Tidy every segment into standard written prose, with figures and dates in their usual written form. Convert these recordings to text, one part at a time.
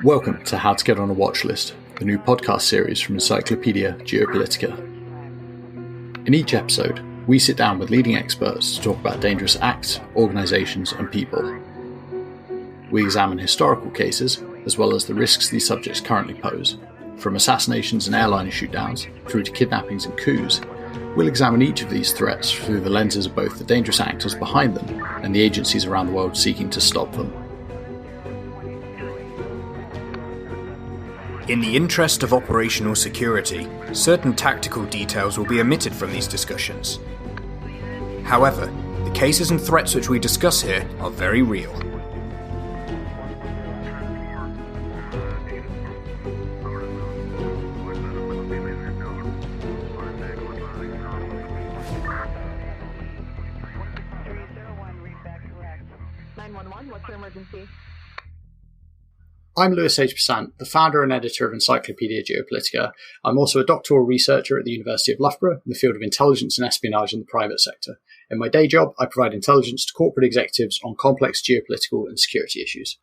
Welcome to How to Get on a Watchlist, the new podcast series from Encyclopedia Geopolitica. In each episode, we sit down with leading experts to talk about dangerous acts, organisations and people. We examine historical cases, as well as the risks these subjects currently pose. From assassinations and airliner shootdowns, through to kidnappings and coups, we'll examine each of these threats through the lenses of both the dangerous actors behind them and the agencies around the world seeking to stop them. In the interest of operational security, certain tactical details will be omitted from these discussions. However, the cases and threats which we discuss here are very real. What's your emergency? I'm Lewis H. Besant, the founder and editor of Encyclopedia Geopolitica. I'm also a doctoral researcher at the University of Loughborough in the field of intelligence and espionage in the private sector. In my day job, I provide intelligence to corporate executives on complex geopolitical and security issues.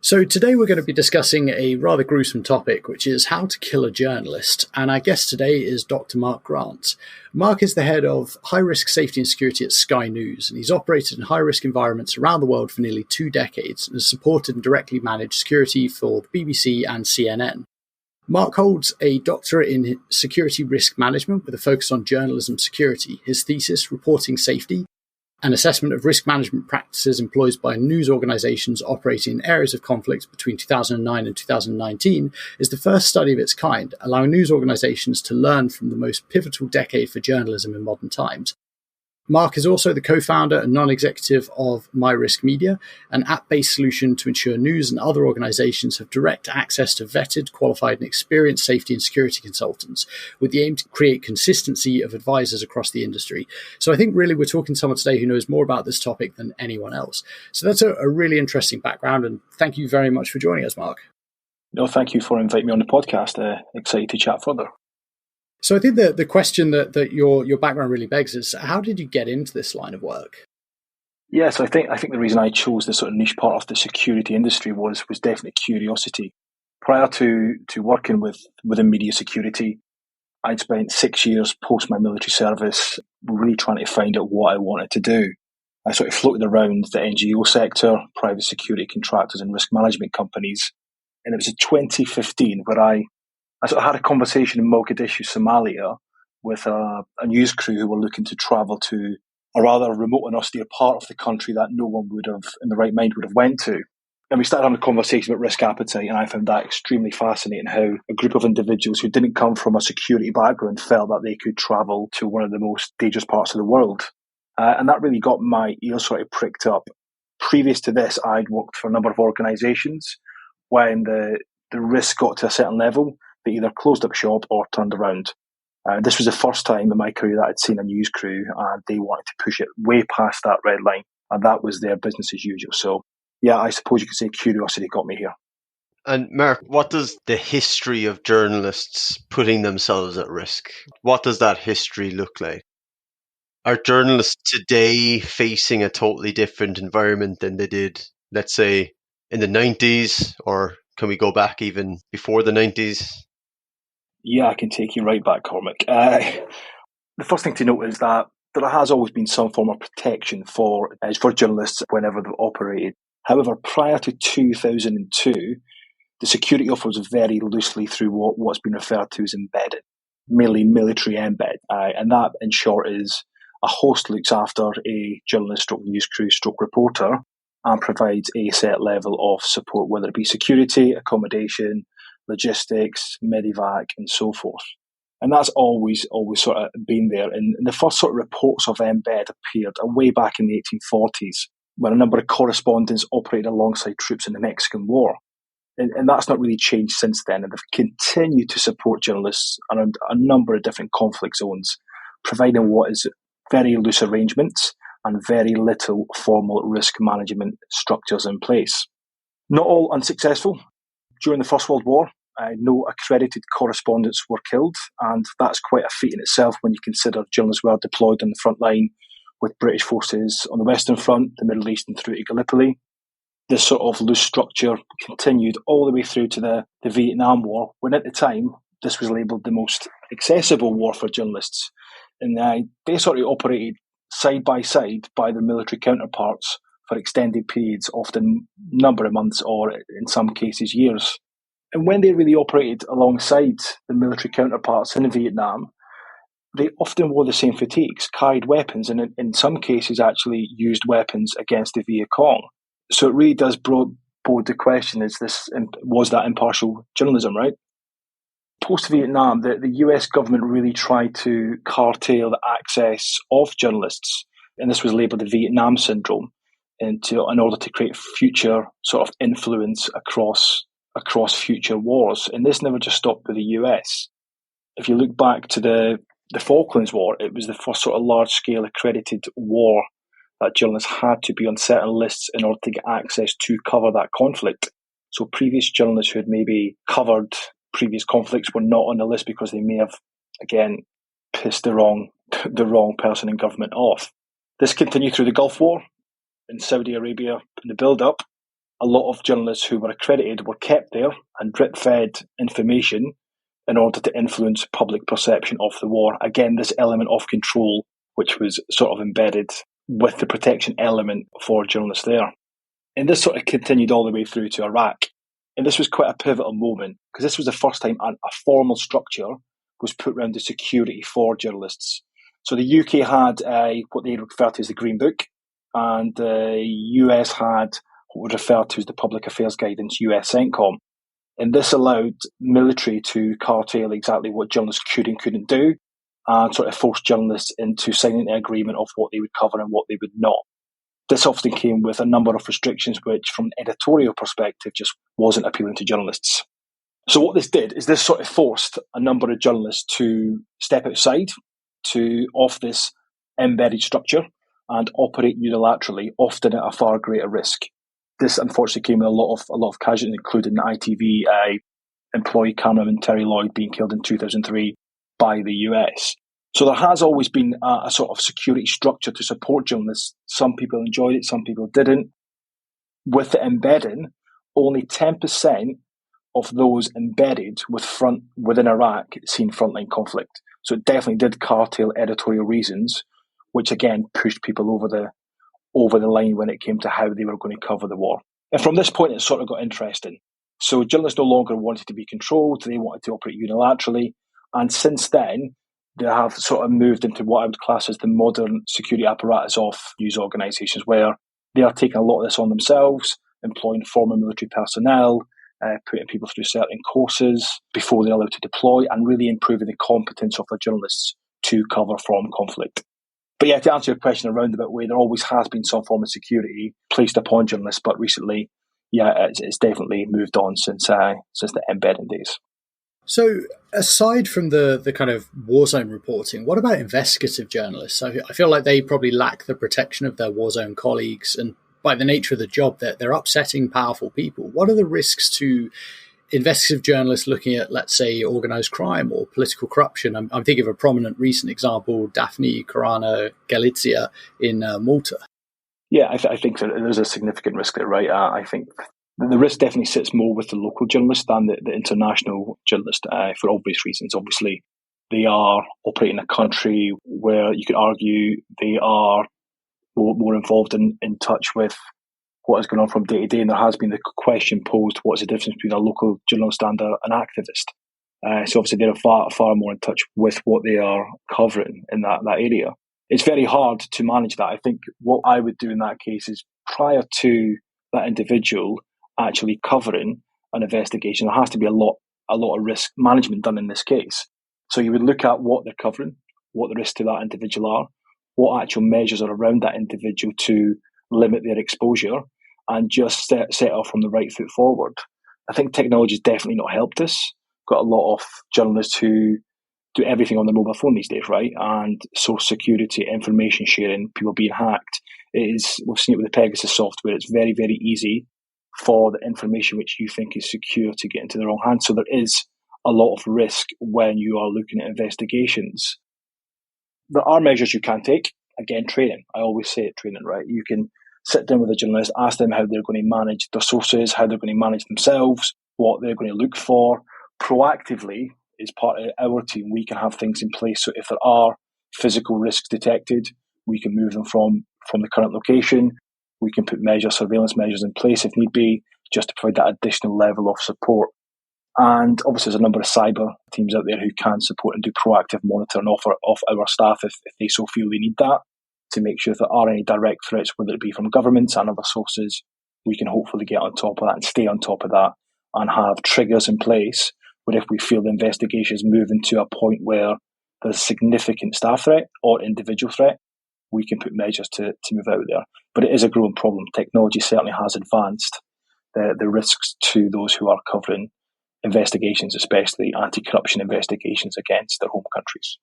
So today we're going to be discussing a rather gruesome topic, which is how to kill a journalist. And our guest today is Dr. Mark Grant. Mark is the head of high-risk safety and security at Sky News, and he's operated in high-risk environments around the world for nearly 2 decades and has supported and directly managed security for the BBC and CNN. Mark holds a doctorate in security risk management with a focus on journalism security. His thesis, Reporting Safety, an assessment of risk management practices employed by news organisations operating in areas of conflict between 2009 and 2019, is the first study of its kind, allowing news organisations to learn from the most pivotal decade for journalism in modern times. Mark is also the co-founder and non-executive of MiRiskMedia, an app-based solution to ensure news and other organisations have direct access to vetted, qualified and experienced safety and security consultants, with the aim to create consistency of advisors across the industry. So I think really we're talking to someone today who knows more about this topic than anyone else. So that's a really interesting background, and thank you very much for joining us, Mark. No, thank you for inviting me on the podcast. Excited to chat further. So I think the question that your background really begs is, how did you get into this line of work? Yeah, so I think the reason I chose this sort of niche part of the security industry was definitely curiosity. Prior to working within media security, I'd spent 6 years post my military service really trying to find out what I wanted to do. I sort of floated around the NGO sector, private security contractors and risk management companies. And it was in 2015 where I sort of had a conversation in Mogadishu, Somalia, with a news crew who were looking to travel to a rather remote and austere part of the country that no one would have, in the right mind, would have went to. And we started on a conversation about risk appetite, and I found that extremely fascinating, how a group of individuals who didn't come from a security background felt that they could travel to one of the most dangerous parts of the world. And that really got my ears sort of pricked up. Previous to this, I'd worked for a number of organisations when the risk got to a certain level. They either closed up shop or turned around. This was the first time in my career that I'd seen a news crew and they wanted to push it way past that red line, and that was their business as usual. So, yeah, I suppose you could say curiosity got me here. And Mark, what does the history of journalists putting themselves at risk, what does that history look like? Are journalists today facing a totally different environment than they did, let's say, in the 90s, or can we go back even before the 90s? Yeah, I can take you right back, Cormac. The first thing to note is that there has always been some form of protection for journalists whenever they've operated. However, prior to 2002, the security offer was very loosely through what's been referred to as embedded, mainly military embed. And that, in short, is a host looks after a journalist stroke news crew stroke reporter and provides a set level of support, whether it be security, accommodation, logistics, medevac, and so forth. And that's always sort of been there. And the first sort of reports of embed appeared way back in the 1840s, when a number of correspondents operated alongside troops in the Mexican War. And that's not really changed since then. And they've continued to support journalists around a number of different conflict zones, providing what is very loose arrangements and very little formal risk management structures in place. Not all unsuccessful. During the First World War, no accredited correspondents were killed, and that's quite a feat in itself when you consider journalists were deployed on the front line with British forces on the Western Front, the Middle East and through to Gallipoli. this sort of loose structure continued all the way through to the Vietnam War, when at the time this was labelled the most accessible war for journalists. And they sort of operated side by side by their military counterparts for extended periods, often a number of months or in some cases years. And when they really operated alongside the military counterparts in Vietnam, they often wore the same fatigues, carried weapons, and in some cases actually used weapons against the Viet Cong. So it really does bode the question, was that impartial journalism, right? Post-Vietnam, the US government really tried to curtail the access of journalists, and this was labelled the Vietnam Syndrome, in order to create future sort of influence across future wars. And this never just stopped with the US. If you look back to the Falklands War, it was the first sort of large-scale accredited war that journalists had to be on certain lists in order to get access to cover that conflict. So previous journalists who had maybe covered previous conflicts were not on the list because they may have, again, pissed the wrong person in government off. This continued through the Gulf War in Saudi Arabia in the build-up. A lot of journalists who were accredited were kept there and drip-fed information in order to influence public perception of the war. Again, this element of control, which was sort of embedded with the protection element for journalists there. And this sort of continued all the way through to Iraq. And this was quite a pivotal moment because this was the first time a formal structure was put around the security for journalists. So the UK had what they refer to as the Green Book, and the US had what was referred to as the Public Affairs Guidance, US CENTCOM. And this allowed military to curtail exactly what journalists could and couldn't do, and sort of forced journalists into signing an agreement of what they would cover and what they would not. This often came with a number of restrictions which, from an editorial perspective, just wasn't appealing to journalists. So what this did is this sort of forced a number of journalists to step outside of this embedded structure and operate unilaterally, often at a far greater risk. This unfortunately came with a lot of casualties, including the ITV employee cameraman Terry Lloyd being killed in 2003 by the US. So there has always been a sort of security structure to support journalists. Some people enjoyed it, some people didn't. With the embedding, only 10% of those embedded within Iraq seen frontline conflict. So it definitely did curtail editorial reasons, which again pushed people over the line when it came to how they were going to cover the war. And from this point, it sort of got interesting. So journalists no longer wanted to be controlled. They wanted to operate unilaterally. And since then, they have sort of moved into what I would class as the modern security apparatus of news organisations, where they are taking a lot of this on themselves, employing former military personnel, putting people through certain courses before they're allowed to deploy, and really improving the competence of the journalists to cover from conflict. But yeah, to answer your question, a roundabout way, there always has been some form of security placed upon journalists, but recently, yeah, it's definitely moved on since the embedding days. So aside from the kind of war zone reporting, what about investigative journalists? I feel like they probably lack the protection of their war zone colleagues, and by the nature of the job, they're upsetting powerful people. What are the risks to investigative journalists looking at, let's say, organised crime or political corruption? I'm thinking of a prominent recent example, Daphne Caruana Galizia in Malta. Yeah, I think so. There's a significant risk there, right? I think the risk definitely sits more with the local journalist than the international journalist for obvious reasons. Obviously, they are operating in a country where you could argue they are more involved in touch with what is going on from day to day. And there has been the question posed, what's the difference between a local journalist and an activist? So obviously they're far more in touch with what they are covering in that area. It's very hard to manage that. I think what I would do in that case is, prior to that individual actually covering an investigation, there has to be a lot of risk management done in this case. So you would look at what they're covering, what the risks to that individual are, what actual measures are around that individual to limit their exposure, and just set off from the right foot forward. I think technology has definitely not helped us. Got a lot of journalists who do everything on their mobile phone these days, right? And social security, information sharing, people being hacked. We've seen it with the Pegasus software. It's very, very easy for the information which you think is secure to get into the wrong hands. So there is a lot of risk when you are looking at investigations. There are measures you can take. Again, training. I always say it, training, right? You can sit down with a journalist, ask them how they're going to manage their sources, how they're going to manage themselves, what they're going to look for. Proactively, as part of our team, we can have things in place. So if there are physical risks detected, we can move them from the current location. We can put surveillance measures in place if need be, just to provide that additional level of support. And obviously there's a number of cyber teams out there who can support and do proactive monitoring of our staff if they so feel they need that, to make sure if there are any direct threats, whether it be from governments and other sources, we can hopefully get on top of that and stay on top of that and have triggers in place where if we feel the investigation is moving to a point where there's a significant staff threat or individual threat, we can put measures to move out there. But it is a growing problem. Technology certainly has advanced the risks to those who are covering investigations, especially anti-corruption investigations against their home countries.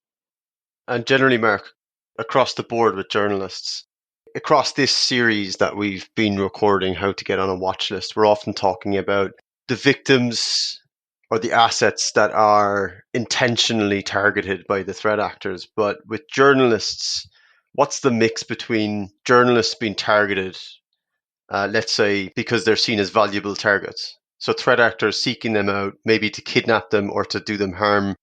And generally, Mark, across the board with journalists, across this series that we've been recording, How to Get on a Watchlist, we're often talking about the victims or the assets that are intentionally targeted by the threat actors. But with journalists, what's the mix between journalists being targeted, let's say, because they're seen as valuable targets? So threat actors seeking them out, maybe to kidnap them or to do them harm,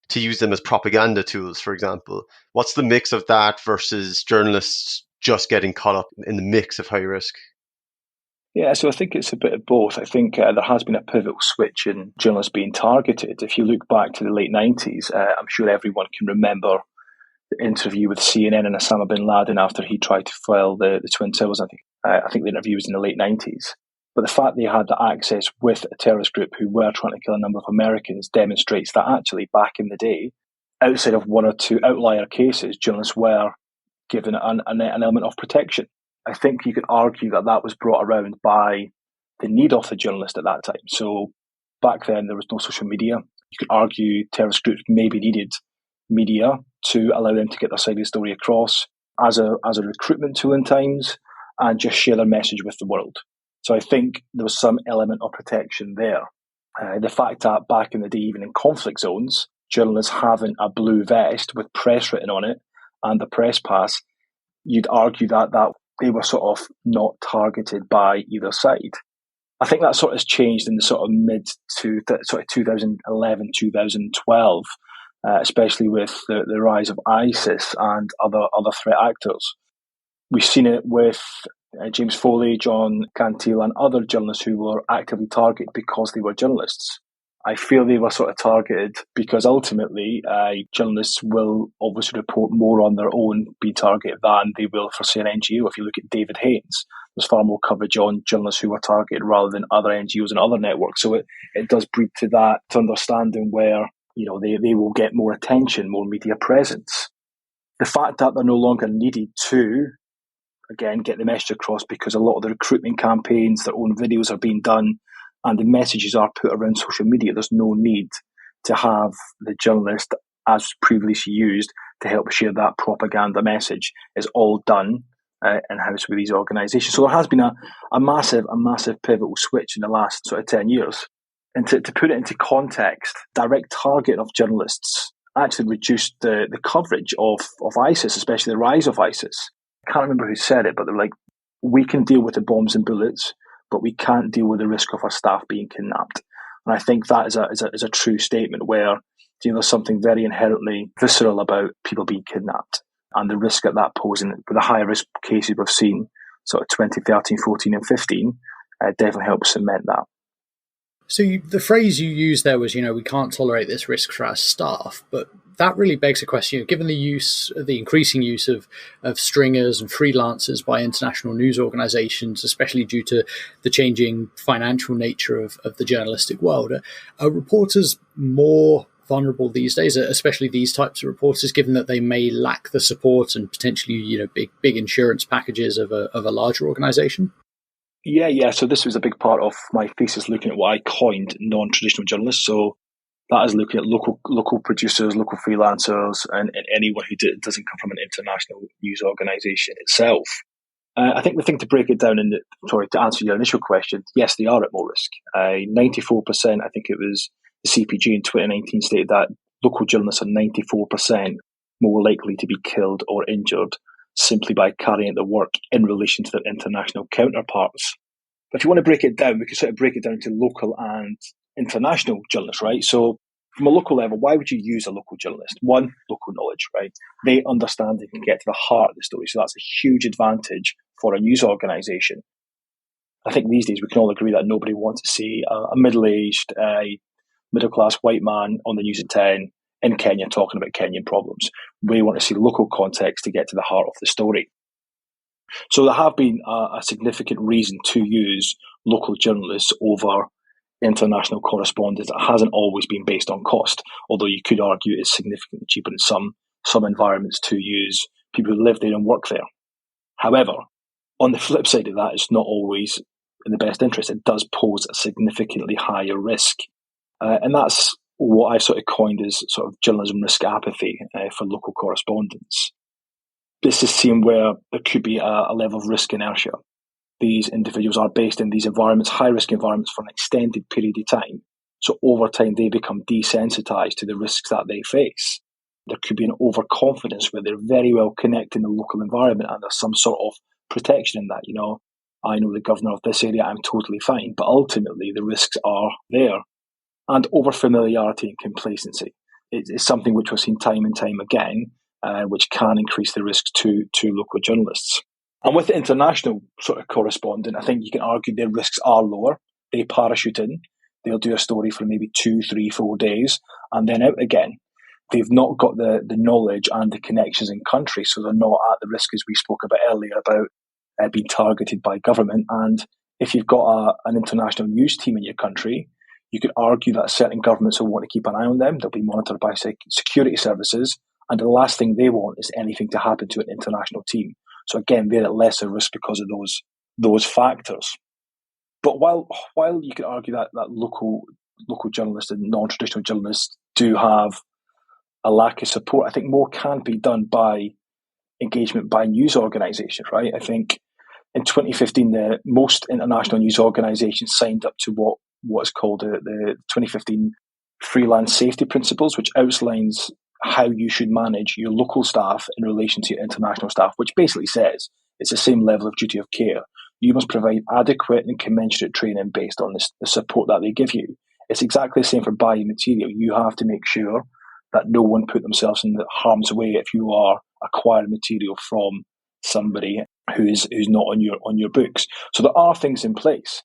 to use them as propaganda tools, for example. What's the mix of that versus journalists just getting caught up in the mix of high risk? Yeah, so I think it's a bit of both. I think there has been a pivotal switch in journalists being targeted. If you look back to the late 90s, I'm sure everyone can remember the interview with CNN and Osama bin Laden after he tried to file the Twin Towers. I think the interview was in the late 90s. But the fact they had the access with a terrorist group who were trying to kill a number of Americans demonstrates that actually back in the day, outside of one or two outlier cases, journalists were given an element of protection. I think you could argue that was brought around by the need of the journalist at that time. So back then there was no social media. You could argue terrorist groups maybe needed media to allow them to get their side of the story across as a recruitment tool in times and just share their message with the world. So I think there was some element of protection there. The fact that back in the day, even in conflict zones, journalists having a blue vest with press written on it and the press pass, you'd argue that they were sort of not targeted by either side. I think that sort of has changed in the sort of mid to sort of 2011, 2012, especially with the rise of ISIS and other threat actors. We've seen it with James Foley, John Cantil, and other journalists who were actively targeted because they were journalists. I feel they were sort of targeted because ultimately journalists will obviously report more on their own being targeted than they will for, say, an NGO. If you look at David Haynes, there's far more coverage on journalists who were targeted rather than other NGOs and other networks. So it does breed to that understanding where, you know, they will get more attention, more media presence. The fact that they're no longer needed to, again, get the message across because a lot of the recruitment campaigns, their own videos are being done and the messages are put around social media. There's no need to have the journalist, as previously used, to help share that propaganda message. It's all done in-house with these organisations. So there has been a massive pivotal switch in the last sort of 10 years. And to put it into context, direct targeting of journalists actually reduced the coverage of ISIS, especially the rise of ISIS. I can't remember who said it, but they're like, we can deal with the bombs and bullets, but we can't deal with the risk of our staff being kidnapped. And I think that is a true statement where, you know, there's something very inherently visceral about people being kidnapped and the risk that posing with the higher risk cases we've seen, sort of 2013, 14 and 15, definitely helps cement that. So the phrase you used there was, you know, we can't tolerate this risk for our staff, but that really begs a question. Given the increasing use of stringers and freelancers by international news organizations, especially due to the changing financial nature of the journalistic world, are reporters more vulnerable these days, especially these types of reporters, given that they may lack the support and potentially, you know, big insurance packages of a larger organization? Yeah. So this was a big part of my thesis, looking at what I coined non-traditional journalists. So that is looking at local producers, local freelancers, and anyone who doesn't come from an international news organisation itself. I think the thing to break it down, to answer your initial question, yes, they are at more risk. 94%, I think it was the CPG in 2019 stated that local journalists are 94% more likely to be killed or injured simply by carrying out the work in relation to their international counterparts. But if you want to break it down, we can sort of break it down to local and international journalists, right? So from a local level, why would you use a local journalist? One, local knowledge, right? They understand and can get to the heart of the story. So that's a huge advantage for a news organisation. I think these days we can all agree that nobody wants to see a middle-aged, middle-class white man on the news at 10 in Kenya talking about Kenyan problems. We want to see local context to get to the heart of the story. So there have been a significant reason to use local journalists over international correspondence. It hasn't always been based on cost, although you could argue it's significantly cheaper in some environments to use people who live there and work there. However, on the flip side of that, it's not always in the best interest. It does pose a significantly higher risk. And that's what I sort of coined as sort of journalism risk apathy for local correspondence. This is seen where there could be a level of risk inertia. These individuals are based in these environments, high-risk environments, for an extended period of time. So over time, they become desensitized to the risks that they face. There could be an overconfidence where they're very well connected in the local environment and there's some sort of protection in that. You know, I know the governor of this area, I'm totally fine. But ultimately, the risks are there. And over-familiarity and complacency is something which we've seen time and time again, which can increase the risks to local journalists. And with the international sort of correspondent, I think you can argue their risks are lower. They parachute in. They'll do a story for maybe 2, 3, 4 days and then out again. They've not got the knowledge and the connections in country, so they're not at the risk, as we spoke about earlier, about being targeted by government. And if you've got an international news team in your country, you could argue that certain governments will want to keep an eye on them. They'll be monitored by security services. And the last thing they want is anything to happen to an international team. So again, they're at lesser risk because of those factors. But while you could argue that local journalists and non-traditional journalists do have a lack of support, I think more can be done by engagement by news organisations, right? I think in 2015, most international news organisations signed up to what's called the 2015 Freelance Safety Principles, which outlines how you should manage your local staff in relation to your international staff, which basically says it's the same level of duty of care. You must provide adequate and commensurate training based on the support that they give you. It's exactly the same for buying material. You have to make sure that no one put themselves in harm's way if you are acquiring material from somebody who's not on your books. So there are things in place.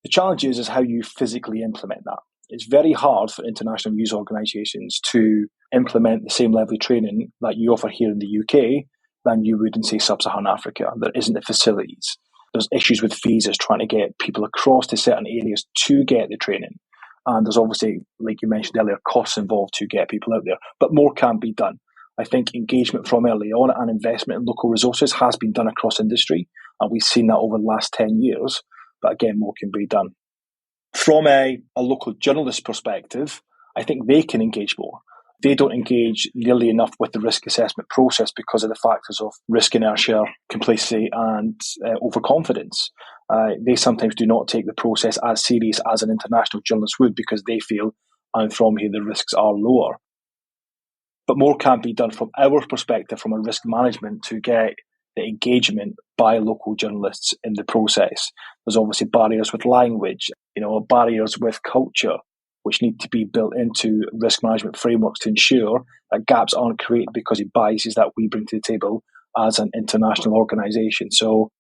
The challenge is how you physically implement that. It's very hard for international news organisations to implement the same level of training that you offer here in the UK than you would in, say, sub-Saharan Africa. There isn't the facilities. There's issues with visas, trying to get people across to certain areas to get the training. And there's obviously, like you mentioned earlier, costs involved to get people out there. But more can be done. I think engagement from early on and investment in local resources has been done across industry. And we've seen that over the last 10 years. But again, more can be done. From a local journalist perspective, I think they can engage more. They don't engage nearly enough with the risk assessment process because of the factors of risk inertia, complacency, and overconfidence. They sometimes do not take the process as serious as an international journalist would because they feel, I'm from here, the risks are lower. But more can be done from our perspective, from a risk management, to get the engagement by local journalists in the process. There's obviously barriers with language, barriers with culture, which need to be built into risk management frameworks to ensure that gaps aren't created because of biases that we bring to the table as an international organisation. So,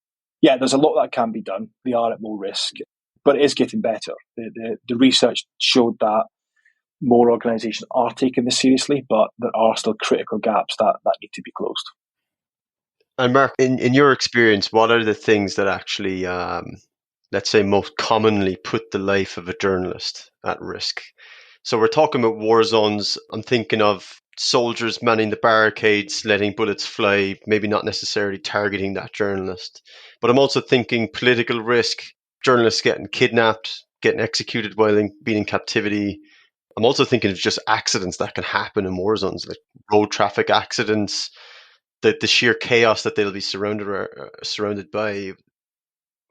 yeah, there's a lot that can be done. They are at more risk, but it is getting better. The research showed that more organisations are taking this seriously, but there are still critical gaps that need to be closed. And Mark, in your experience, what are the things that actually, let's say, most commonly put the life of a journalist at risk? So we're talking about war zones. I'm thinking of soldiers manning the barricades, letting bullets fly, maybe not necessarily targeting that journalist. But I'm also thinking political risk, journalists getting kidnapped, getting executed while being in captivity. I'm also thinking of just accidents that can happen in war zones, like road traffic accidents, the sheer chaos that they'll be surrounded by.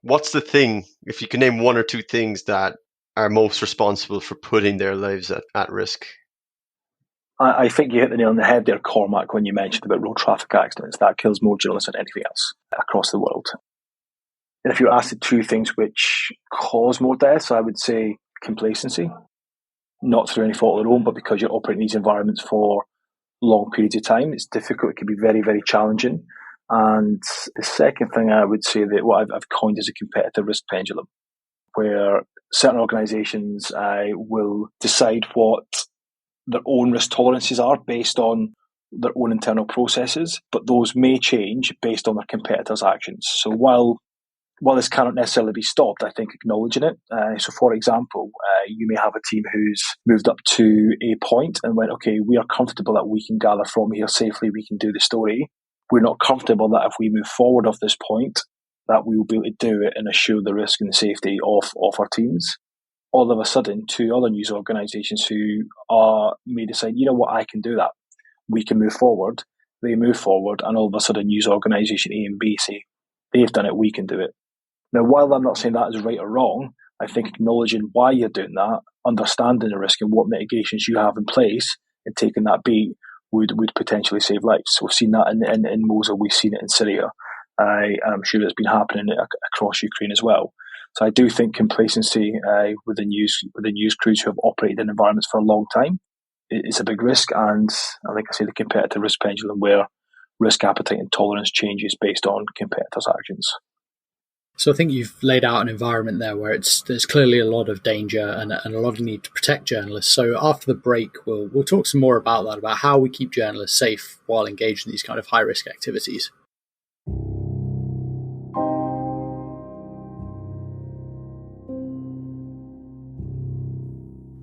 What's the thing, if you can name one or two things that are most responsible for putting their lives at risk? I think you hit the nail on the head there, Cormac, when you mentioned about road traffic accidents. That kills more journalists than anything else across the world. And if you're asked the two things which cause more deaths, I would say complacency, not through any fault of their own, but because you're operating these environments for long periods of time. It's difficult. It can be very, very challenging. And the second thing I would say that what I've coined is a competitive risk pendulum, where certain organisations will decide what their own risk tolerances are based on their own internal processes, but those may change based on their competitors' actions. So while this cannot necessarily be stopped, I think acknowledging it. So for example, you may have a team who's moved up to a point and went, okay, we are comfortable that we can gather from here safely, we can do the story. We're not comfortable that if we move forward off this point, that we will be able to do it and assure the risk and the safety of our teams. All of a sudden, two other news organisations who may decide, you know what, I can do that. We can move forward. They move forward, and all of a sudden, news organisation A and B say, they've done it, we can do it. Now, while I'm not saying that is right or wrong, I think acknowledging why you're doing that, understanding the risk and what mitigations you have in place, and taking that beat would potentially save lives. We've seen that in Mosul, we've seen it in Syria. I'm sure it's been happening across Ukraine as well. So I do think complacency within news crews who have operated in environments for a long time is a big risk. And I think I say the competitive risk pendulum, where risk appetite and tolerance changes based on competitors' actions. So I think you've laid out an environment there where there's clearly a lot of danger and a lot of need to protect journalists. So after the break, we'll talk some more about that, about how we keep journalists safe while engaged in these kind of high-risk activities.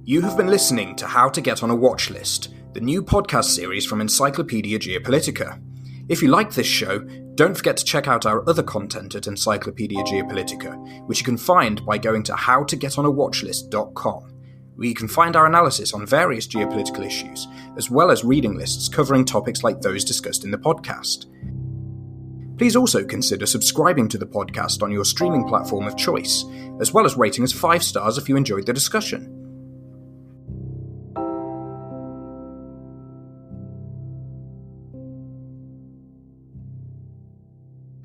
You have been listening to How to Get on a Watchlist, the new podcast series from Encyclopedia Geopolitica. If you like this show, don't forget to check out our other content at Encyclopedia Geopolitica, which you can find by going to howtogetonawatchlist.com, where you can find our analysis on various geopolitical issues, as well as reading lists covering topics like those discussed in the podcast. Please also consider subscribing to the podcast on your streaming platform of choice, as well as rating us 5 stars if you enjoyed the discussion.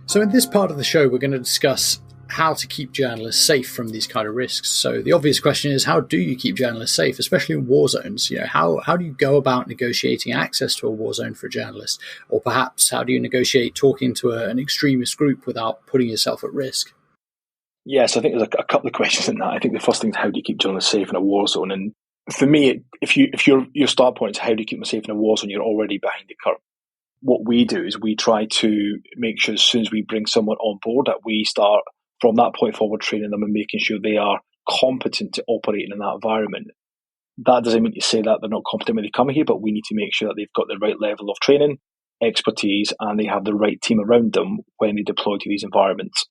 So in this part of the show, we're going to discuss how to keep journalists safe from these kind of risks. So the obvious question is, how do you keep journalists safe, especially in war zones? How do you go about negotiating access to a war zone for a journalist? Or perhaps how do you negotiate talking to an extremist group without putting yourself at risk? Yes, I think there's a couple of questions in that. I think the first thing is, how do you keep journalists safe in a war zone? And for me, if your start point is how do you keep them safe in a war zone, you're already behind the curve. What we do is we try to make sure as soon as we bring someone on board that we start from that point forward training them and making sure they are competent to operate in that environment. That doesn't mean to say that they're not competent when they come here, but we need to make sure that they've got the right level of training, expertise, and they have the right team around them when they deploy to these environments.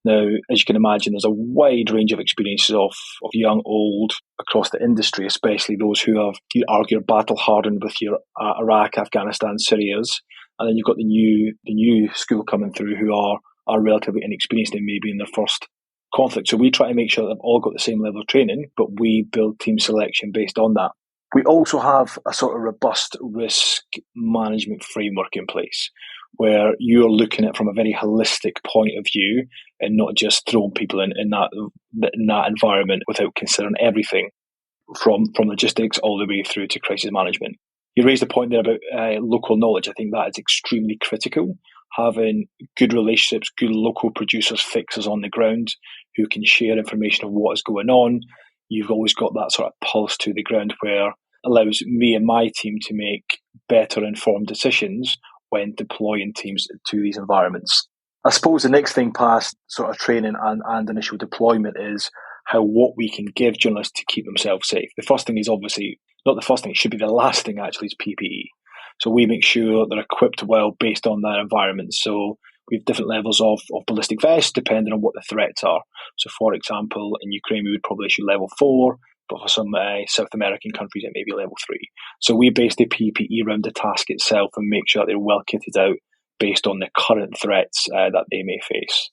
Now, as you can imagine, there's a wide range of experiences of young, old, across the industry, especially those who have, you argue, battle-hardened with your Iraq, Afghanistan, Syrias. And then you've got the new school coming through who are relatively inexperienced and maybe in their first conflict. So we try to make sure that they've all got the same level of training, but we build team selection based on that. We also have a sort of robust risk management framework in place where you're looking at it from a very holistic point of view and not just throwing people in that environment without considering everything from logistics all the way through to crisis management. You raised a point there about local knowledge. I think that is extremely critical. Having good relationships, good local producers, fixers on the ground who can share information of what is going on. You've always got that sort of pulse to the ground where allows me and my team to make better informed decisions when deploying teams to these environments. I suppose the next thing past sort of training and initial deployment is what we can give journalists to keep themselves safe. The first thing is obviously, not the first thing, it should be the last thing actually, is PPE. So we make sure they're equipped well based on their environment. So we have different levels of ballistic vests depending on what the threats are. So for example, in Ukraine, we would probably issue level 4, but for some South American countries, it may be level 3. So we base the PPE around the task itself and make sure that they're well kitted out based on the current threats that they may face.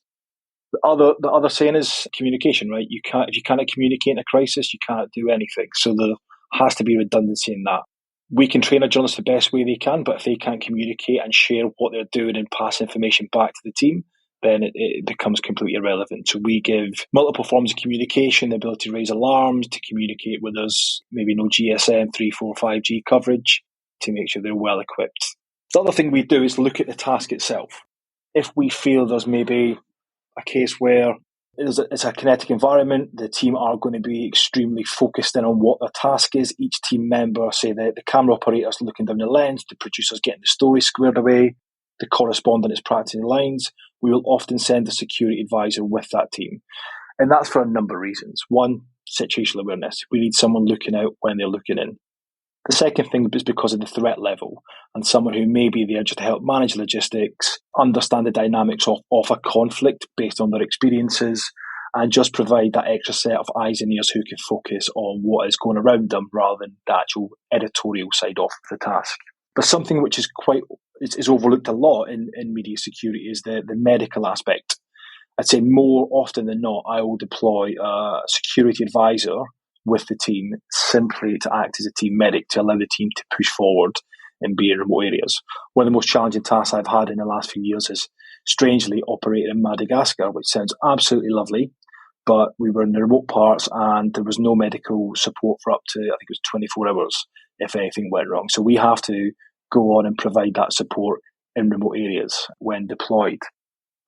The other saying is communication, right? If you cannot communicate in a crisis, you cannot do anything. So there has to be redundancy in that. We can train a journalist the best way they can, but if they can't communicate and share what they're doing and pass information back to the team, then it becomes completely irrelevant. So we give multiple forms of communication, the ability to raise alarms, to communicate with us, maybe no GSM, 3, 4, 5G coverage, to make sure they're well equipped. The other thing we do is look at the task itself. If we feel there's maybe a case where it's a kinetic environment, the team are going to be extremely focused in on what their task is. Each team member, say the camera operator's looking down the lens, the producer's getting the story squared away, the correspondent is practicing lines. We will often send a security advisor with that team. And that's for a number of reasons. One, situational awareness. We need someone looking out when they're looking in. The second thing is because of the threat level, and someone who may be there just to help manage logistics, understand the dynamics of a conflict based on their experiences, and just provide that extra set of eyes and ears who can focus on what is going around them rather than the actual editorial side of the task. But something which is is overlooked a lot in media security is the medical aspect. I'd say more often than not, I will deploy a security advisor with the team simply to act as a team medic to allow the team to push forward and be in remote areas. One of the most challenging tasks I've had in the last few years is strangely operating in Madagascar, which sounds absolutely lovely, but we were in the remote parts and there was no medical support for up to, I think it was 24 hours if anything went wrong. So we have to go on and provide that support in remote areas when deployed.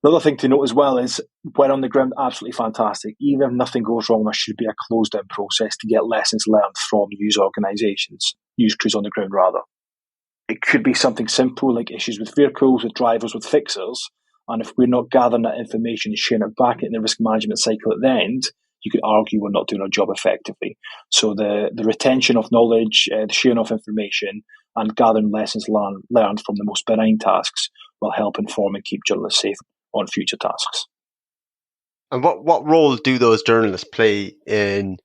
The other thing to note as well is when on the ground, absolutely fantastic. Even if nothing goes wrong, there should be a closed down process to get lessons learned from news organisations, news crews on the ground rather. It could be something simple like issues with vehicles, with drivers, with fixers. And if we're not gathering that information and sharing it back in the risk management cycle at the end, you could argue we're not doing our job effectively. So the retention of knowledge, the sharing of information, and gathering lessons learned from the most benign tasks will help inform and keep journalists safe on future tasks. And what role do those journalists play in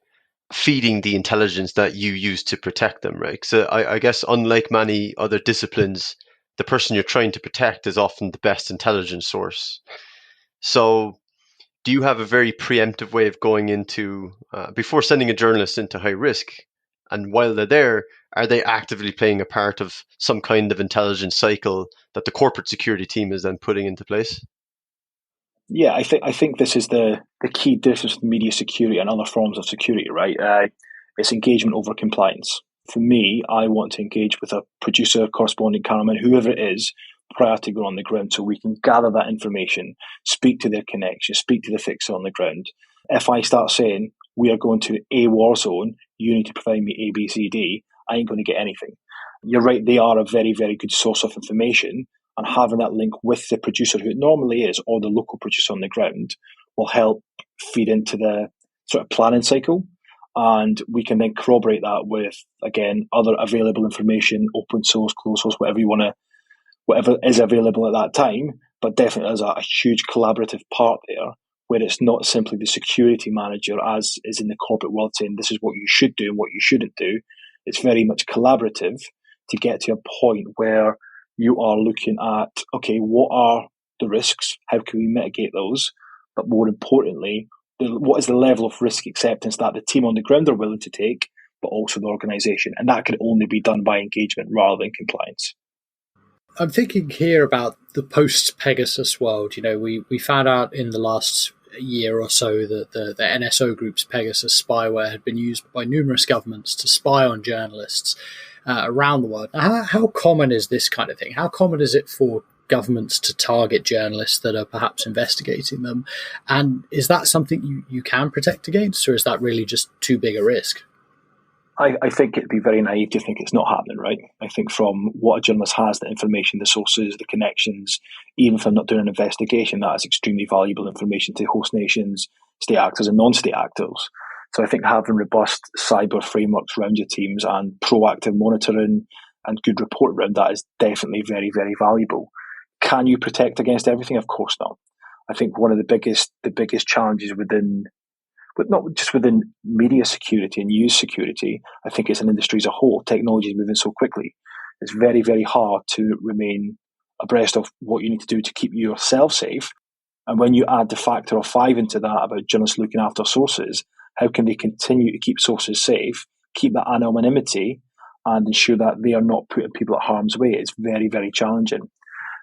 feeding the intelligence that you use to protect them, right? So I guess unlike many other disciplines, the person you're trying to protect is often the best intelligence source. So do you have a very preemptive way of going into, before sending a journalist into high risk, and while they're there, are they actively playing a part of some kind of intelligence cycle that the corporate security team is then putting into place? Yeah, I think this is the key difference with media security and other forms of security, right? It's engagement over compliance. For me, I want to engage with a producer, correspondent, cameraman, whoever it is, prior to going on the ground so we can gather that information, speak to their connection, speak to the fixer on the ground. If I start saying, we are going to a war zone, you need to provide me A, B, C, D, I ain't going to get anything. You're right, they are a very, very good source of information, and having that link with the producer who it normally is, or the local producer on the ground, will help feed into the sort of planning cycle. And we can then corroborate that with, again, other available information, open source, closed source, whatever is available at that time. But definitely there's a huge collaborative part there where it's not simply the security manager, as is in the corporate world, saying this is what you should do and what you shouldn't do. It's very much collaborative to get to a point where you are looking at, okay, what are the risks? How can we mitigate those? But more importantly, what is the level of risk acceptance that the team on the ground are willing to take, but also the organisation? And that can only be done by engagement rather than compliance. I'm thinking here about the post-Pegasus world. You know, we found out in the last year or so that the NSO Group's Pegasus spyware had been used by numerous governments to spy on journalists around the world. Now, how common is this kind of thing? How common is it for governments to target journalists that are perhaps investigating them? And is that something you can protect against, or is that really just too big a risk? I think it'd be very naive to think it's not happening, right? I think from what a journalist has, the information, the sources, the connections, even if they're not doing an investigation, that is extremely valuable information to host nations, state actors and non-state actors. So I think having robust cyber frameworks around your teams and proactive monitoring and good report around that is definitely very, very valuable. Can you protect against everything? Of course not. I think one of the biggest challenges but not just within media security and news security, I think it's an industry as a whole. Technology is moving so quickly. It's very, very hard to remain abreast of what you need to do to keep yourself safe. And when you add the factor of 5 into that about journalists looking after sources, how can they continue to keep sources safe, keep that anonymity, and ensure that they are not putting people at harm's way. It's very, very challenging.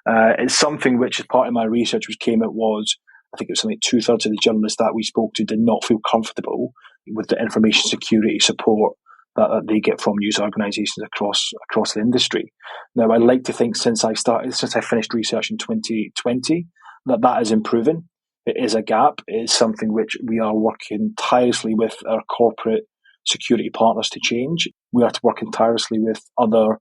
It's something which, as part of my research, which came out was, I think it was something like 2/3 of the journalists that we spoke to did not feel comfortable with the information security support that they get from news organisations across the industry. Now, I like to think since I finished research in 2020, that is improving. It is a gap. It is something which we are working tirelessly with our corporate security partners to change. We are working tirelessly with other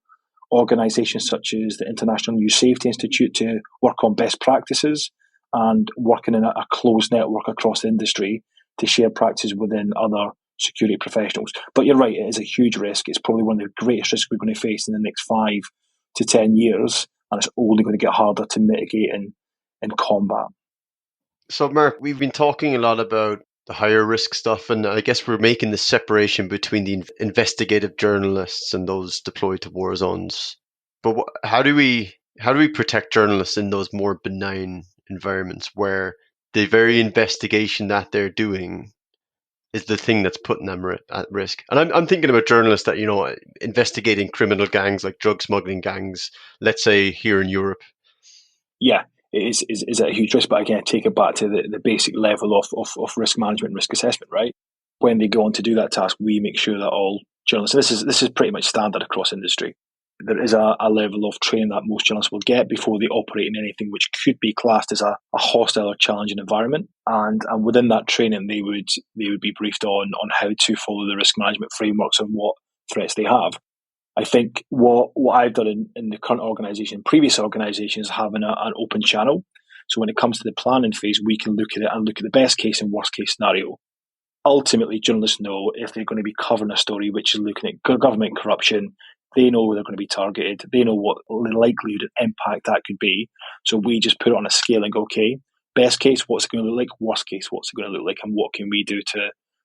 organisations such as the International News Safety Institute to work on best practices and working in a closed network across the industry to share practices within other security professionals. But you're right, it is a huge risk. It's probably one of the greatest risks we're going to face in the next 5 to 10 years, and it's only going to get harder to mitigate and combat. So, Mark, we've been talking a lot about the higher risk stuff, and I guess we're making the separation between the investigative journalists and those deployed to war zones. But how do we protect journalists in those more benign environments where the very investigation that they're doing is the thing that's putting them at risk? And I'm thinking about journalists that, investigating criminal gangs like drug smuggling gangs, let's say here in Europe. Yeah, it is a huge risk. But again, take it back to the basic level of risk management and risk assessment, right? When they go on to do that task, we make sure that all journalists, and this is pretty much standard across industry, there is a level of training that most journalists will get before they operate in anything which could be classed as a hostile or challenging environment. And within that training, they would be briefed on how to follow the risk management frameworks and what threats they have. I think what I've done in the current organisation, previous organisations, is having an open channel. So when it comes to the planning phase, we can look at it and look at the best case and worst case scenario. Ultimately, journalists know if they're going to be covering a story which is looking at government corruption, they know they're going to be targeted. They know what the likelihood and impact that could be. So we just put it on a scale and go, okay, best case, what's it going to look like? Worst case, what's it going to look like? And what can we do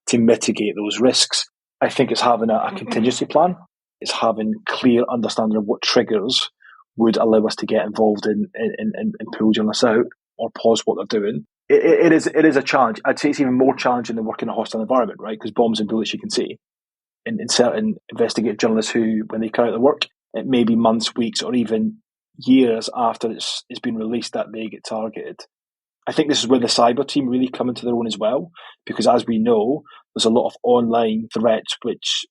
to mitigate those risks? I think it's having a contingency plan. It's having clear understanding of what triggers would allow us to get involved in pull journalists out or pause what they're doing. It is a challenge. I'd say it's even more challenging than working in a hostile environment, right? Because bombs and bullets you can see. In certain investigative journalists who, when they carry out their work, it may be months, weeks, or even years after it's been released that they get targeted. I think this is where the cyber team really come into their own as well, because as we know, there's a lot of online threats which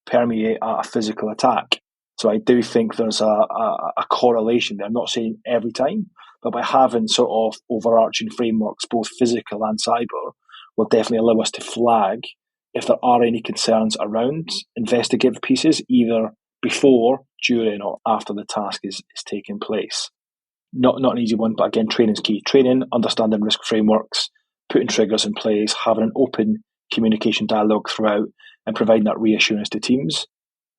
permeate a physical attack. So I do think there's a correlation there. I'm not saying every time, but by having sort of overarching frameworks, both physical and cyber, will definitely allow us to flag if there are any concerns around investigative pieces, either before, during, or after the task is taking place. Not an easy one, but again, training's key. Training, understanding risk frameworks, putting triggers in place, having an open communication dialogue throughout, and providing that reassurance to teams.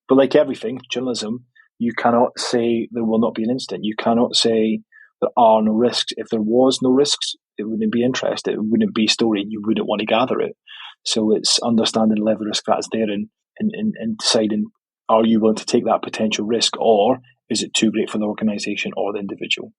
But like everything, journalism, you cannot say there will not be an incident. You cannot say there are no risks. If there was no risks, it wouldn't be interest. It wouldn't be a story. You wouldn't want to gather it. So it's understanding the level of risk that's there and deciding, are you willing to take that potential risk, or is it too great for the organisation or the individual?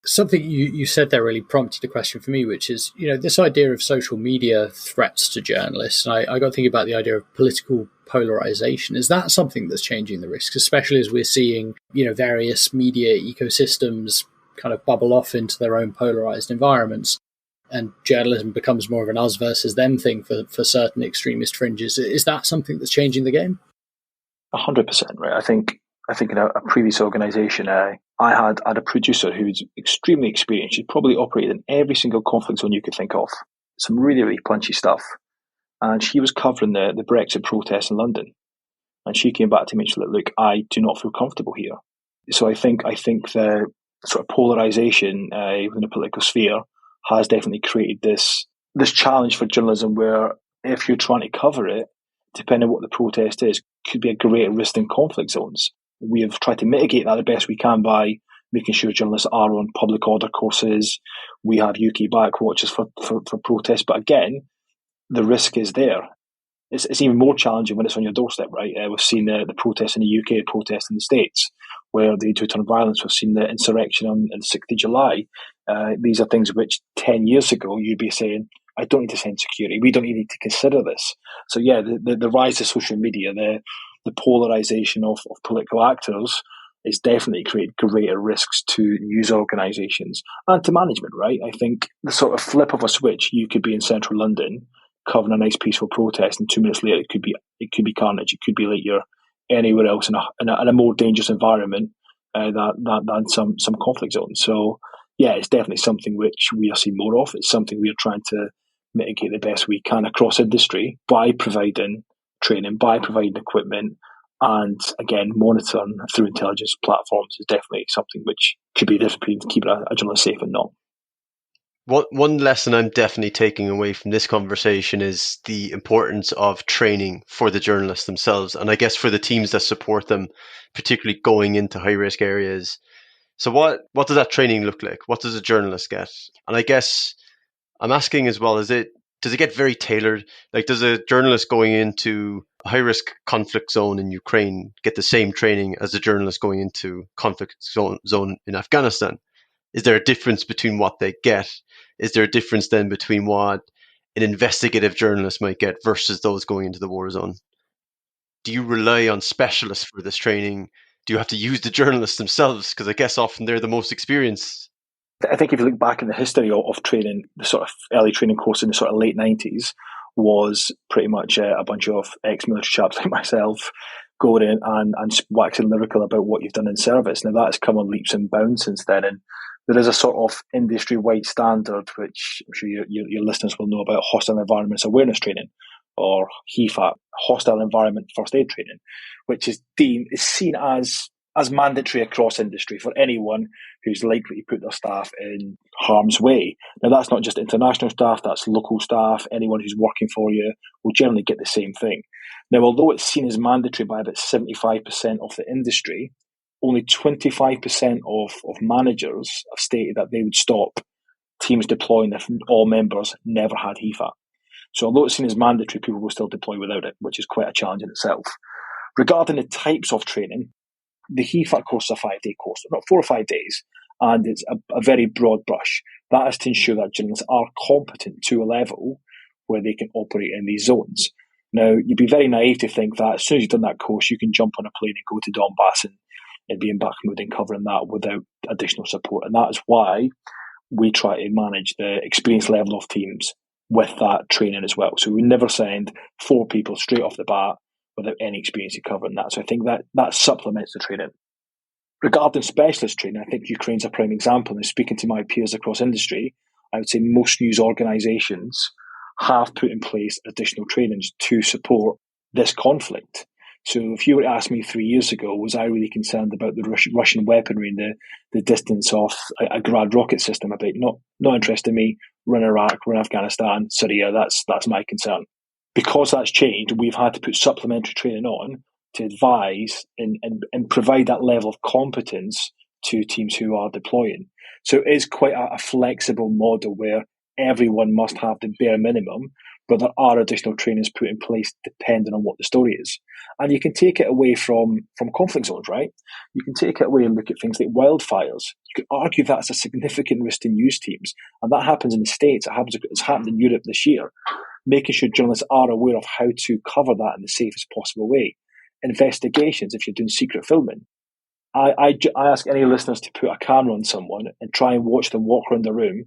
Something you said there really prompted a question for me, which is, this idea of social media threats to journalists. And I got thinking about the idea of political polarization. Is that something that's changing the risks, especially as we're seeing, various media ecosystems kind of bubble off into their own polarized environments, and journalism becomes more of an us versus them thing for certain extremist fringes? Is that something that's changing the game? 100%, right? I think in a previous organisation, I had a producer who's extremely experienced. She'd probably operated in every single conflict zone you could think of. Some really, really punchy stuff. And she was covering the Brexit protests in London. And she came back to me and she said, look, I do not feel comfortable here. So I think the sort of polarisation within the political sphere has definitely created this challenge for journalism where if you're trying to cover it, depending on what the protest is, could be a greater risk than conflict zones. We have tried to mitigate that the best we can by making sure journalists are on public order courses. We have UK backwatches for protests. But again, the risk is there. It's even more challenging when it's on your doorstep, right? We've seen the protests in the UK, the protests in the States, where they do turn violence. We've seen the insurrection on the 6th of July. These are things which 10 years ago you'd be saying, I don't need to send security. We don't even need to consider this. So yeah, the rise of social media, the polarisation of political actors is definitely created greater risks to news organisations and to management, right? I think the sort of flip of a switch, you could be in central London covering a nice peaceful protest, and 2 minutes later it could be carnage. It could be like you're anywhere else in a more dangerous environment than some conflict zones. So yeah, it's definitely something which we are seeing more of. It's something we are trying to mitigate the best we can across industry by providing training, by providing equipment, and again, monitoring through intelligence platforms is definitely something which could be the difference between keeping a journalist safe and not. One lesson I'm definitely taking away from this conversation is the importance of training for the journalists themselves, and I guess for the teams that support them, particularly going into high-risk areas. So what does that training look like? What does a journalist get? And I guess I'm asking as well, does it get very tailored? Like, does a journalist going into a high-risk conflict zone in Ukraine get the same training as a journalist going into conflict zone in Afghanistan? Is there a difference between what they get? Is there a difference then between what an investigative journalist might get versus those going into the war zone? Do you rely on specialists for this training? Do you have to use the journalists themselves? Because I guess often they're the most experienced. I think if you look back in the history of training, the sort of early training course in the sort of late 90s was pretty much a bunch of ex-military chaps like myself going in and waxing lyrical about what you've done in service. Now that has come on leaps and bounds since then, and there is a sort of industry-wide standard, which I'm sure your listeners will know about, hostile environments awareness training, or HEFAT, hostile environment first aid training, which is seen as mandatory across industry for anyone who's likely to put their staff in harm's way. Now, that's not just international staff, that's local staff. Anyone who's working for you will generally get the same thing. Now, although it's seen as mandatory by about 75% of the industry, only 25% of managers have stated that they would stop teams deploying if all members never had HEFAT. So although it's seen as mandatory, people will still deploy without it, which is quite a challenge in itself. Regarding the types of training, the HEFAT course is a 5-day course, not 4 or 5 days, and it's a very broad brush. That is to ensure that journalists are competent to a level where they can operate in these zones. Now, you'd be very naive to think that as soon as you've done that course, you can jump on a plane and go to Donbass and be in Bakhmut and covering that without additional support. And that is why we try to manage the experience level of teams with that training as well. So we never send 4 people straight off the bat without any experience in covering that. So I think that supplements the training. Regarding specialist training, I think Ukraine's a prime example. And speaking to my peers across industry, I would say most news organisations have put in place additional trainings to support this conflict. So if you were to ask me 3 years ago, was I really concerned about the Russian weaponry and the distance of a Grad rocket system? I'd be not interested in me. We're in Iraq, we're in Afghanistan, Syria, that's my concern. Because that's changed, we've had to put supplementary training on to advise and provide that level of competence to teams who are deploying. So it is quite a flexible model where everyone must have the bare minimum, but there are additional trainings put in place depending on what the story is. And you can take it away from conflict zones, right? You can take it away and look at things like wildfires. You could argue that's a significant risk to news teams. And that happens in the States. It's happened in Europe this year. Making sure journalists are aware of how to cover that in the safest possible way. Investigations, if you're doing secret filming. I ask any listeners to put a camera on someone and try and watch them walk around the room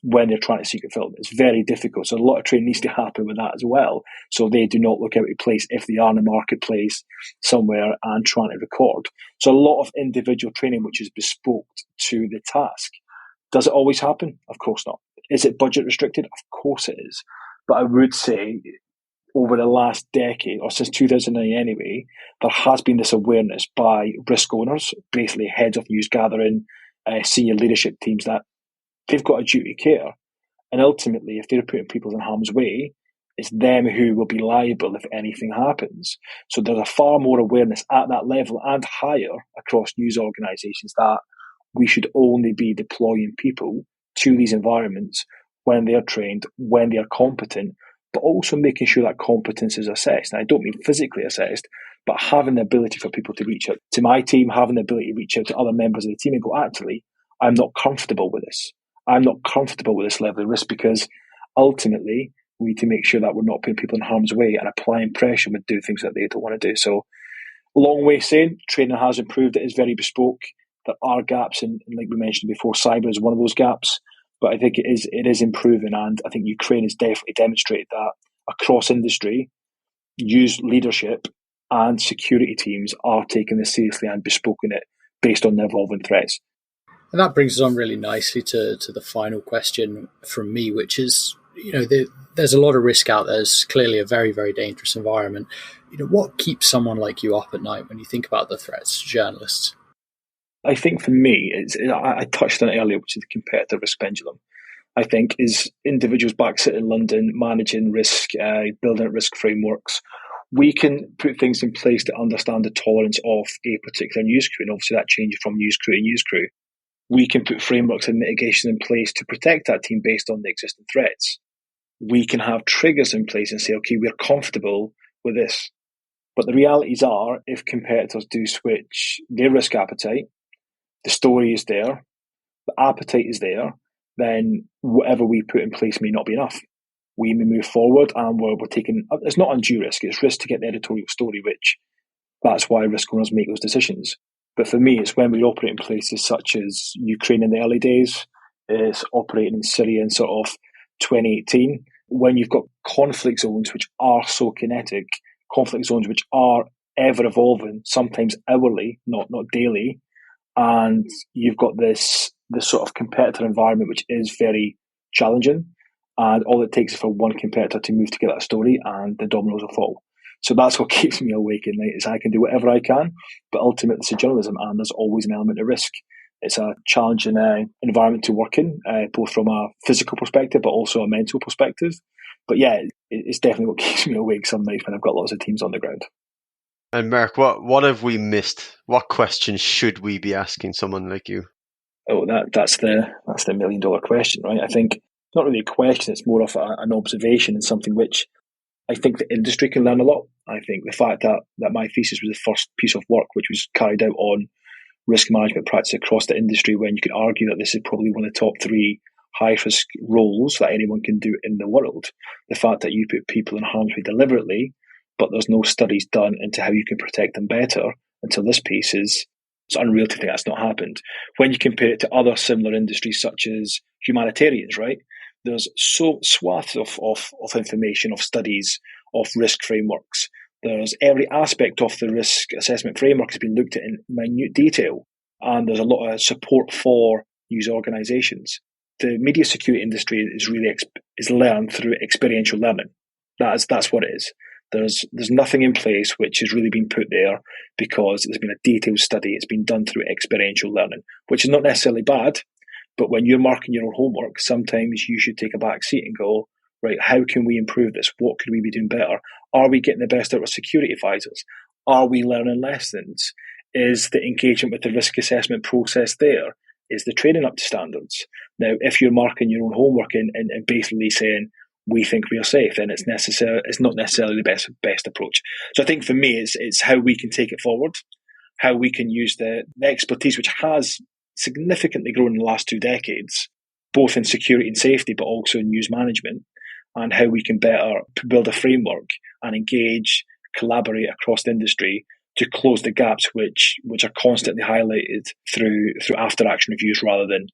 when they're trying to secret film. It's very difficult. So a lot of training needs to happen with that as well. So they do not look out of place if they are in a marketplace somewhere and trying to record. So a lot of individual training which is bespoke to the task. Does it always happen? Of course not. Is it budget restricted? Of course it is. But I would say over the last decade, or since 2009 anyway, there has been this awareness by risk owners, basically heads of news gathering, senior leadership teams, that they've got a duty of care. And ultimately, if they're putting people in harm's way, it's them who will be liable if anything happens. So there's a far more awareness at that level and higher across news organisations that we should only be deploying people to these environments when they are trained, when they are competent, but also making sure that competence is assessed. And I don't mean physically assessed, but having the ability for people to reach out to my team, having the ability to reach out to other members of the team and go, actually, I'm not comfortable with this. I'm not comfortable with this level of risk, because ultimately we need to make sure that we're not putting people in harm's way and applying pressure with doing things that they don't want to do. So Long way saying, training has improved. It is very bespoke. There are gaps, and like we mentioned before, cyber is one of those gaps. But I think it is improving, and I think Ukraine has definitely demonstrated that across industry, use leadership and security teams are taking this seriously and bespoking it based on the evolving threats. And that brings us on really nicely to the final question from me, which is, there's a lot of risk out there. It's clearly a very, very dangerous environment. What keeps someone like you up at night when you think about the threats to journalists? I think for me, I touched on it earlier, which is the competitive risk pendulum. I think is individuals back sitting in London, managing risk, building risk frameworks. We can put things in place to understand the tolerance of a particular news crew, and obviously that changes from news crew to news crew. We can put frameworks and mitigation in place to protect that team based on the existing threats. We can have triggers in place and say, okay, we're comfortable with this. But the realities are, if competitors do switch their risk appetite, the story is there, the appetite is there, then whatever we put in place may not be enough. We may move forward and we're taking, it's not undue risk, it's risk to get the editorial story, which that's why risk owners make those decisions. But for me, it's when we operate in places such as Ukraine in the early days, it's operating in Syria in sort of 2018, when you've got conflict zones which are so kinetic, conflict zones which are ever evolving, sometimes hourly, not daily, and you've got this sort of competitor environment which is very challenging, and all it takes is for one competitor to move to get that story and the dominoes will fall. So that's what keeps me awake at night, is I can do whatever I can, but ultimately it's a journalism and there's always an element of risk. It's a challenging environment to work in, both from a physical perspective but also a mental perspective. But yeah, it's definitely what keeps me awake some nights when I've got lots of teams on the ground. And Mark, what have we missed? What questions should we be asking someone like you? Oh, that's the $1 million question, right? I think it's not really a question, it's more of an observation and something which I think the industry can learn a lot. I think the fact that my thesis was the first piece of work which was carried out on risk management practice across the industry, when you could argue that this is probably one of the top 3 high-risk roles that anyone can do in the world. The fact that you put people in harm's way deliberately, but there's no studies done into how you can protect them better until this piece is, it's unreal to think that's not happened. When you compare it to other similar industries such as humanitarians, right? There's so swaths of information, of studies, of risk frameworks. There's every aspect of the risk assessment framework has been looked at in minute detail, and there's a lot of support for news organisations. The media security industry is really is learned through experiential learning. That's what it is. There's nothing in place which has really been put there because there's been a detailed study. It's been done through experiential learning, which is not necessarily bad. But when you're marking your own homework, sometimes you should take a back seat and go, right, how can we improve this? What could we be doing better? Are we getting the best out of security advisors? Are we learning lessons? Is the engagement with the risk assessment process there? Is the training up to standards? Now, if you're marking your own homework and basically saying, we think we are safe, then it's not necessarily the best approach. So I think for me, it's how we can take it forward, how we can use the expertise which has significantly grown in the last 2 decades, both in security and safety, but also in news management, and how we can better build a framework and engage, collaborate across the industry to close the gaps which are constantly highlighted through after action reviews rather than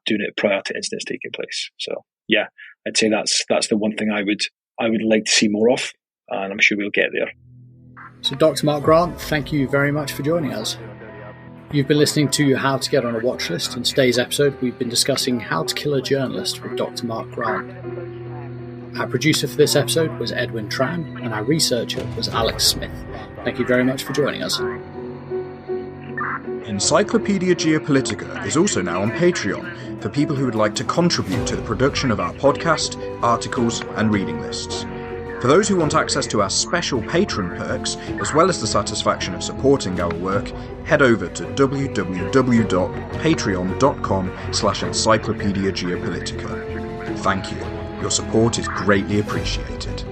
doing it prior to incidents taking place. So yeah, I'd say that's the one thing I would like to see more of, and I'm sure we'll get there. So Dr. Mark Grant, thank you very much for joining us. You've been listening to How to Get on a Watchlist. In today's episode, we've been discussing how to kill a journalist with Dr. Mark Grant. Our producer for this episode was Edwin Tran, and our researcher was Alex Smith. Thank you very much for joining us. Encyclopedia Geopolitica is also now on Patreon for people who would like to contribute to the production of our podcast, articles, and reading lists. For those who want access to our special patron perks, as well as the satisfaction of supporting our work, head over to www.patreon.com/Encyclopedia Geopolitica. Thank you. Your support is greatly appreciated.